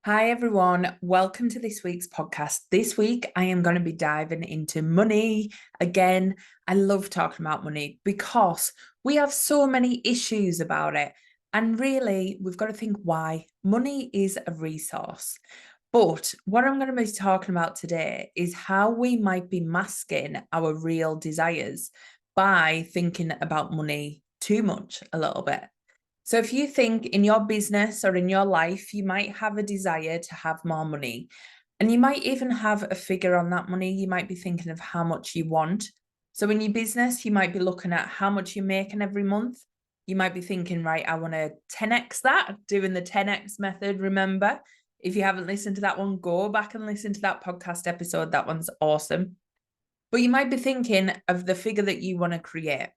Hi, everyone. Welcome to this week's podcast. This week, I am going to be diving into money again. I love talking about money because we have so many issues about it. And really, we've got to think why. Money is a resource. But what I'm going to be talking about today is how we might be masking our real desires by thinking about money too much a little bit. So if you think in your business or in your life, you might have a desire to have more money, and you might even have a figure on that money. You might be thinking of how much you want. So in your business, you might be looking at how much you're making every month. You might be thinking, right, I want to 10x that, doing the 10x method. Remember, if you haven't listened to that one, go back and listen to that podcast episode. That one's awesome. But you might be thinking of the figure that you want to create.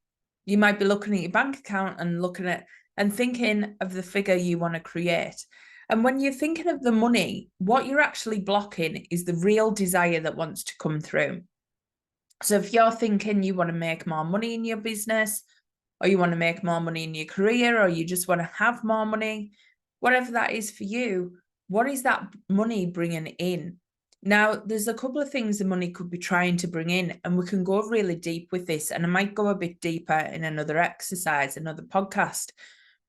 You might be looking at your bank account and looking at and thinking of the figure you want to create. And when you're thinking of the money, what you're actually blocking is the real desire that wants to come through. So if you're thinking you want to make more money in your business, or you want to make more money in your career, or you just want to have more money, whatever that is for you, what is that money bringing in? Now, there's a couple of things the money could be trying to bring in, and we can go really deep with this. And I might go a bit deeper in another exercise, another podcast.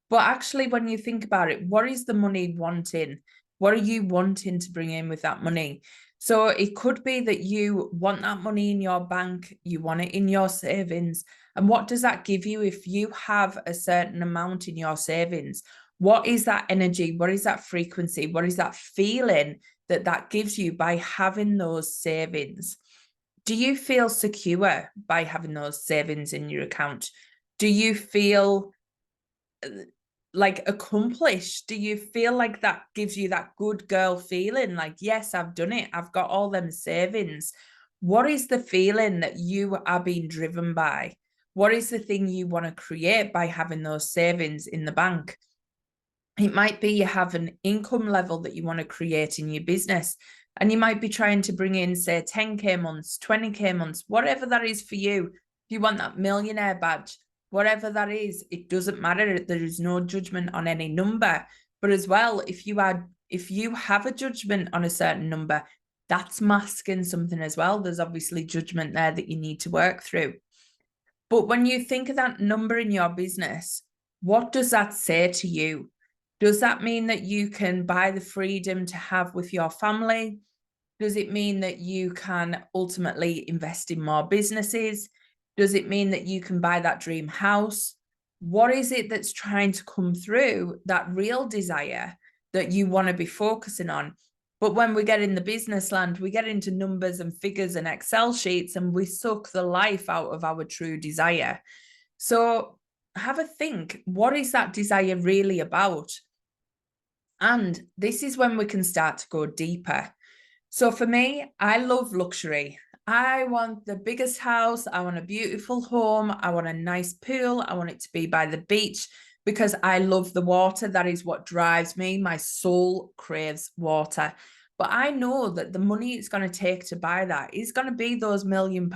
But actually, when you think about it, what is the money wanting? What are you wanting to bring in with that money? So it could be that you want that money in your bank, you want it in your savings. And what does that give you if you have a certain amount in your savings? What is that energy? What is that frequency? What is that feeling that gives you by having those savings? Do you feel secure by having those savings in your account? Do you feel like accomplished? Do you feel like that gives you that good girl feeling? Like, yes, I've done it. I've got all them savings. What is the feeling that you are being driven by? What is the thing you want to create by having those savings in the bank? It might be you have an income level that you want to create in your business, and you might be trying to bring in, say, 10K months, 20K months, whatever that is for you. If you want that millionaire badge, whatever that is, it doesn't matter. There is no judgment on any number. But as well, if you have a judgment on a certain number, that's masking something as well. There's obviously judgment there that you need to work through. But when you think of that number in your business, what does that say to you? Does that mean that you can buy the freedom to have with your family? Does it mean that you can ultimately invest in more businesses? Does it mean that you can buy that dream house? What is it that's trying to come through, that real desire that you want to be focusing on? But when we get in the business land, we get into numbers and figures and Excel sheets, and we suck the life out of our true desire. So have a think, what is that desire really about? And this is when we can start to go deeper. So for me, I love luxury. I want the biggest house. I want a beautiful home. I want a nice pool. I want it to be by the beach because I love the water. That is what drives me. My soul craves water. But I know that the money it's going to take to buy that is going to be those £1 million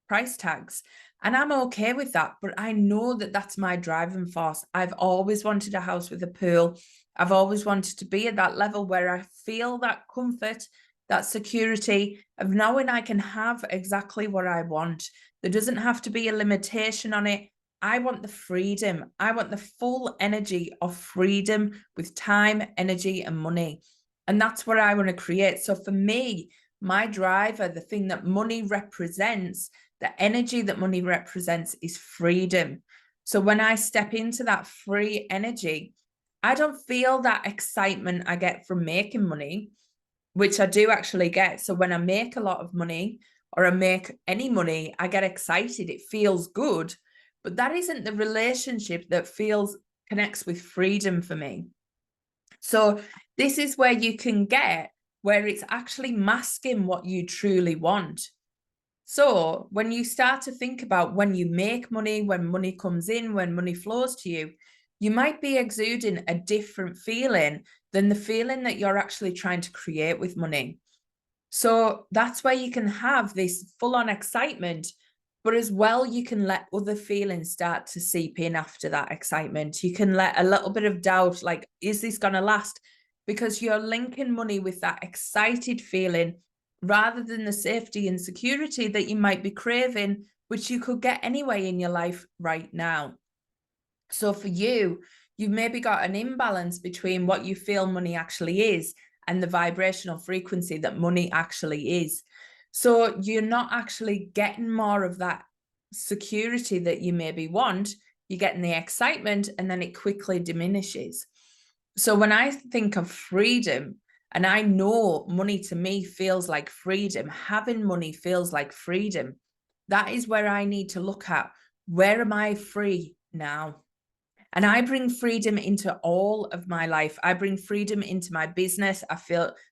price tags. And I'm okay with that. But I know that that's my driving force. I've always wanted a house with a pool. I've always wanted to be at that level where I feel that comfort, that security of knowing I can have exactly what I want. There doesn't have to be a limitation on it. I want the freedom. I want the full energy of freedom with time, energy, and money. And that's what I want to create. So for me, my driver, the thing that money represents, the energy that money represents is freedom. So when I step into that free energy, I don't feel that excitement I get from making money, which I do actually get. So when I make a lot of money or I make any money, I get excited. It feels good. But that isn't the relationship that connects with freedom for me. So this is where you can get where it's actually masking what you truly want. So when you start to think about when you make money, when money comes in, when money flows to you, you might be exuding a different feeling than the feeling that you're actually trying to create with money. So that's where you can have this full-on excitement, but as well, you can let other feelings start to seep in after that excitement. You can let a little bit of doubt, like, is this going to last? because you're linking money with that excited feeling rather than the safety and security that you might be craving, which you could get anyway in your life right now. So for you, you've maybe got an imbalance between what you feel money actually is and the vibrational frequency that money actually is. So you're not actually getting more of that security that you maybe want. You're getting the excitement and then it quickly diminishes. So when I think of freedom, and I know money to me feels like freedom, having money feels like freedom, that is where I need to look at, where am I free now? And I bring freedom into all of my life. I bring freedom into my business.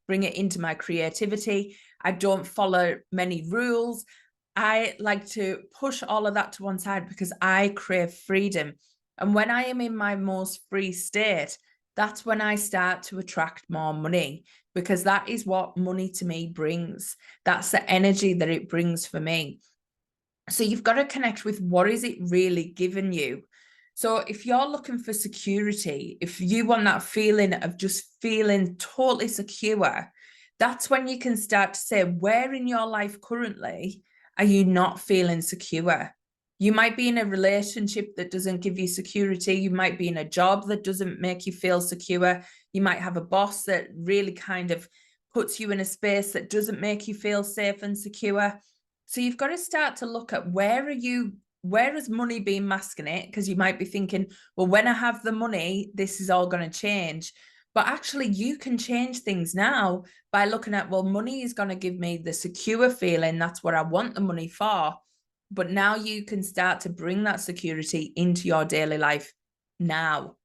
Bring it into my creativity. I don't follow many rules. I like to push all of that to one side because I crave freedom. And when I am in my most free state, that's when I start to attract more money, because that is what money to me brings. That's the energy that it brings for me. So you've got to connect with, what is it really giving you? So if you're looking for security, if you want that feeling of just feeling totally secure, that's when you can start to say, where in your life currently are you not feeling secure? You might be in a relationship that doesn't give you security. You might be in a job that doesn't make you feel secure. You might have a boss that really kind of puts you in a space that doesn't make you feel safe and secure. So you've got to start to look at, where is money being masking it? Because you might be thinking, well, when I have the money, this is all going to change. But actually, you can change things now by looking at, well, money is going to give me the secure feeling. That's what I want the money for. But now you can start to bring that security into your daily life now.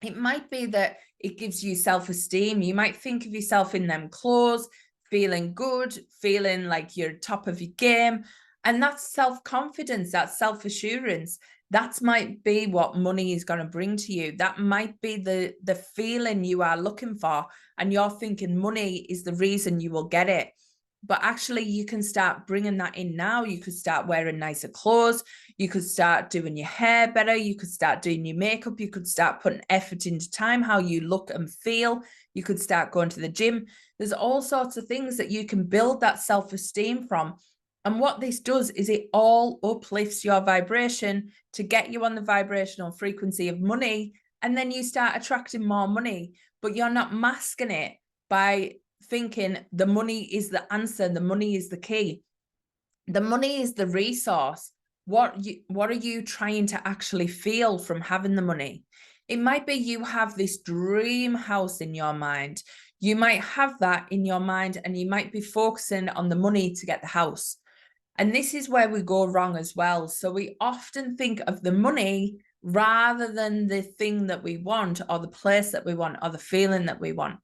It might be that it gives you self-esteem. You might think of yourself in them clothes, feeling good, feeling like you're top of your game. And that's self-confidence, that's self-assurance. That might be what money is going to bring to you. That might be the feeling you are looking for. And you're thinking money is the reason you will get it. But actually, you can start bringing that in now. You could start wearing nicer clothes. You could start doing your hair better. You could start doing your makeup. You could start putting effort into time, how you look and feel. You could start going to the gym. There's all sorts of things that you can build that self-esteem from. And what this does is it all uplifts your vibration to get you on the vibrational frequency of money. And then you start attracting more money, but you're not masking it by thinking the money is the answer, the money is the key. The money is the resource. What are you trying to actually feel from having the money? It might be you have this dream house in your mind. You might have that in your mind and you might be focusing on the money to get the house. And this is where we go wrong as well. So we often think of the money rather than the thing that we want, or the place that we want, or the feeling that we want.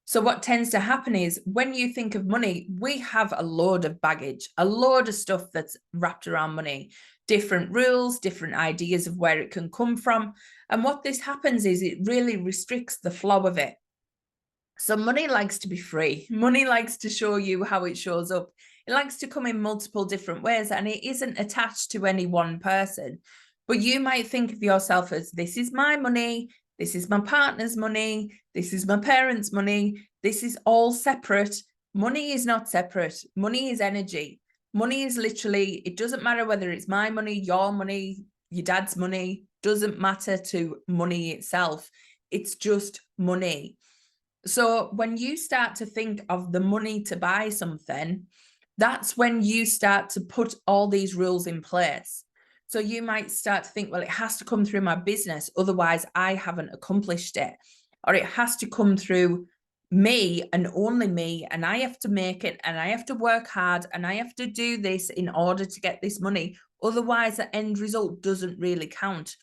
So what tends to happen is, when you think of money, we have a load of baggage, a load of stuff that's wrapped around money, different rules, different ideas of where it can come from. And what this happens is it really restricts the flow of it. So money likes to be free. Money likes to show you how it shows up. It likes to come in multiple different ways, and it isn't attached to any one person. But you might think of yourself as, this is my money, this is my partner's money, this is my parents' money, this is all separate. Money is not separate. Money is energy. Money is literally, it doesn't matter whether it's my money, your dad's money, doesn't matter to money itself. It's just money. So when you start to think of the money to buy something, that's when you start to put all these rules in place. So you might start to think, well, it has to come through my business, otherwise I haven't accomplished it. Or it has to come through me and only me, and I have to make it, and I have to work hard, and I have to do this in order to get this money. Otherwise, the end result doesn't really count.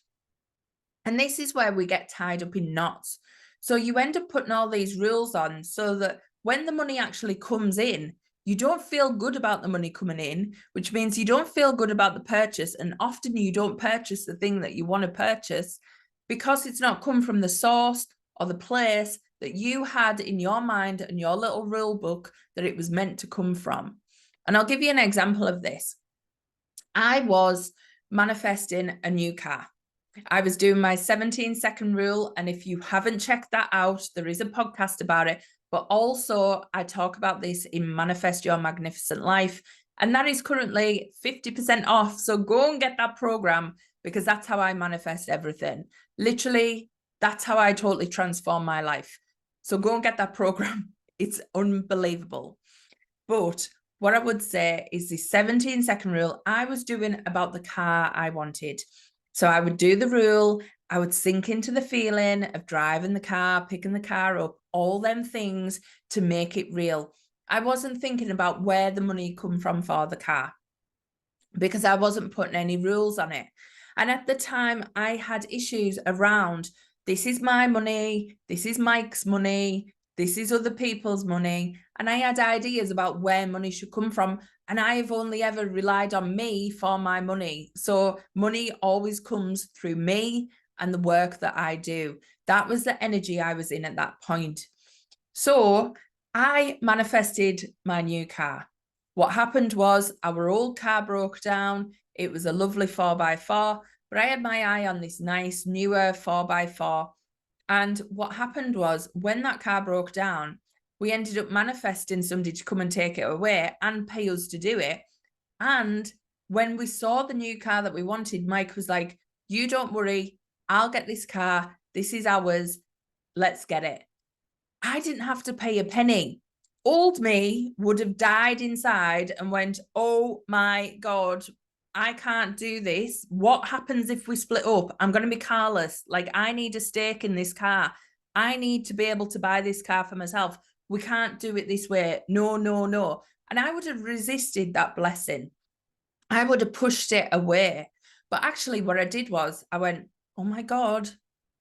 And this is where we get tied up in knots. So you end up putting all these rules on so that when the money actually comes in, you don't feel good about the money coming in, which means you don't feel good about the purchase. And often you don't purchase the thing that you want to purchase because it's not come from the source or the place that you had in your mind and your little rule book that it was meant to come from. And I'll give you an example of this. I was manifesting a new car. I was doing my 17-second rule. And if you haven't checked that out, there is a podcast about it. But also, I talk about this in Manifest Your Magnificent Life. And that is currently 50% off. So go and get that program, because that's how I manifest everything. Literally, that's how I totally transform my life. So go and get that program. It's unbelievable. But what I would say is the 17-second rule I was doing about the car I wanted. So I would do the rule, I would sink into the feeling of driving the car, picking the car up, all them things to make it real. I wasn't thinking about where the money come from for the car, because I wasn't putting any rules on it. And at the time, I had issues around, this is my money, this is Mike's money, this is other people's money. And I had ideas about where money should come from. And I've only ever relied on me for my money. So money always comes through me and the work that I do. That was the energy I was in at that point. So I manifested my new car. What happened was our old car broke down. It was a lovely 4x4, but I had my eye on this nice newer 4x4. And what happened was, when that car broke down, we ended up manifesting somebody to come and take it away and pay us to do it. And when we saw the new car that we wanted, Mike was like, you don't worry, I'll get this car. This is ours. Let's get it. I didn't have to pay a penny. Old me would have died inside and went, oh my God, I can't do this. What happens if we split up? I'm going to be carless. Like, I need a stake in this car. I need to be able to buy this car for myself. We can't do it this way. No, no, no. And I would have resisted that blessing. I would have pushed it away. But actually, what I did was I went, oh my God,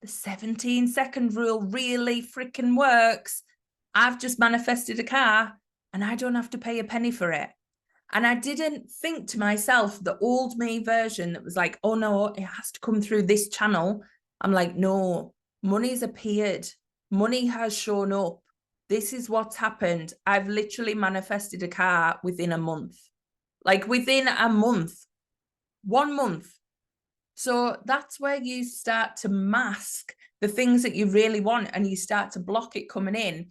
the 17-second rule really freaking works. I've just manifested a car and I don't have to pay a penny for it. And I didn't think to myself, the old me version that was like, oh no, it has to come through this channel. I'm like, no, money's appeared. Money has shown up. This is what's happened. I've literally manifested a car within a month. Like within a month, 1 month. So that's where you start to mask the things that you really want, and you start to block it coming in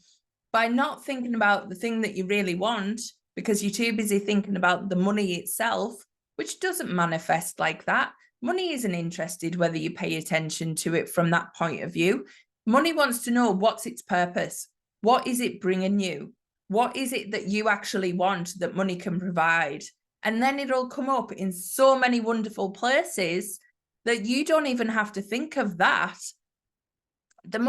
by not thinking about the thing that you really want, because you're too busy thinking about the money itself, which doesn't manifest like that. Money isn't interested whether you pay attention to it from that point of view. Money wants to know, what's its purpose? What is it bringing you? What is it that you actually want that money can provide? And then it'll come up in so many wonderful places that you don't even have to think of that. The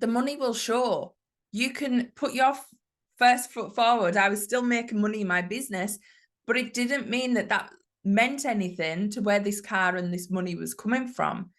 money will show. You can put your first foot forward. I was still making money in my business, but it didn't mean that that meant anything to where this car and this money was coming from.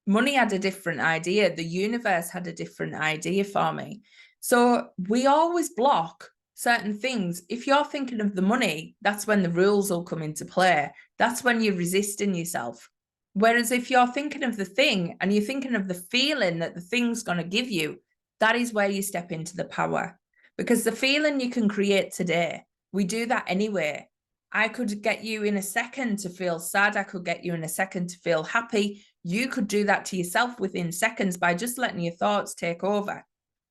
Money had a different idea. The universe had a different idea for me. So we always block certain things. If you're thinking of the money, that's when the rules will come into play. That's when you're resisting yourself. Whereas if you're thinking of the thing and you're thinking of the feeling that the thing's going to give you, that is where you step into the power. Because the feeling you can create today, we do that anyway. I could get you in a second to feel sad. I could get you in a second to feel happy. You could do that to yourself within seconds by just letting your thoughts take over.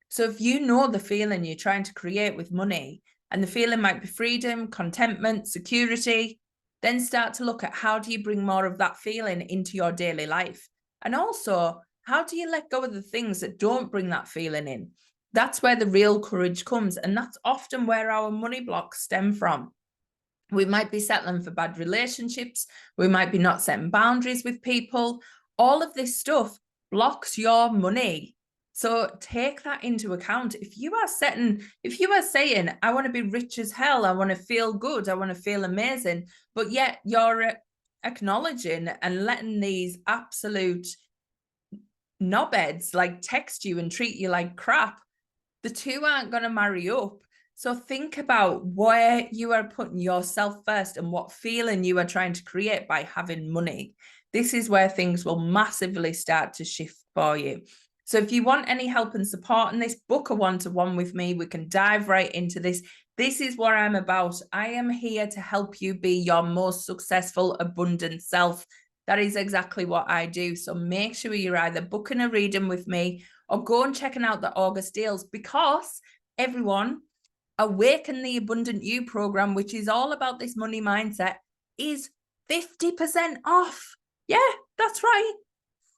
So if you know the feeling you're trying to create with money, and the feeling might be freedom, contentment, security, then start to look at, how do you bring more of that feeling into your daily life? And also, how do you let go of the things that don't bring that feeling in? That's where the real courage comes. And that's often where our money blocks stem from. We might be settling for bad relationships. We might be not setting boundaries with people. All of this stuff blocks your money. So take that into account. If you are saying, I want to be rich as hell, I want to feel good, I want to feel amazing, but yet you're acknowledging and letting these absolute knobheads like text you and treat you like crap, the two aren't going to marry up. So think about where you are putting yourself first and what feeling you are trying to create by having money. This is where things will massively start to shift for you. So if you want any help and support in this, book a one-to-one with me. We can dive right into this. This is what I'm about. I am here to help you be your most successful, abundant self. that is exactly what I do. So make sure you're either booking a reading with me or go and checking out the August deals, because everyone, Awaken the Abundant You program, which is all about this money mindset, is 50% off. Yeah, that's right.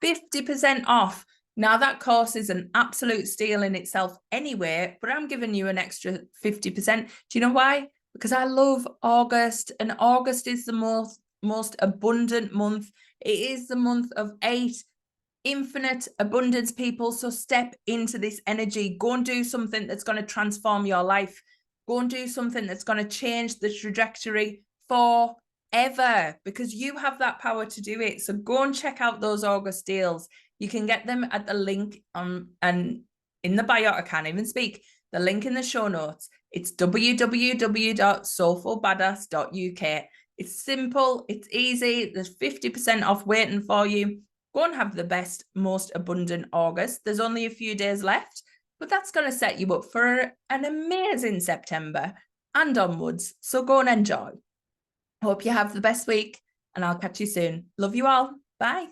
50% off. Now, that course is an absolute steal in itself anyway, but I'm giving you an extra 50%. Do you know why? Because I love August, and August is the most abundant month. It is the month of 8 infinite abundance, people. So step into this energy. Go and do something that's going to transform your life. Go and do something that's going to change the trajectory forever, because you have that power to do it. So go and check out those August deals. You can get them at the link and in the bio. I can't even speak. The link in the show notes. It's www.soulfulbadass.uk. It's simple, it's easy. There's 50% off waiting for you. Go and have the best, most abundant August. There's only a few days left, but that's going to set you up for an amazing September and onwards. So go and enjoy. Hope you have the best week, and I'll catch you soon. Love you all. Bye.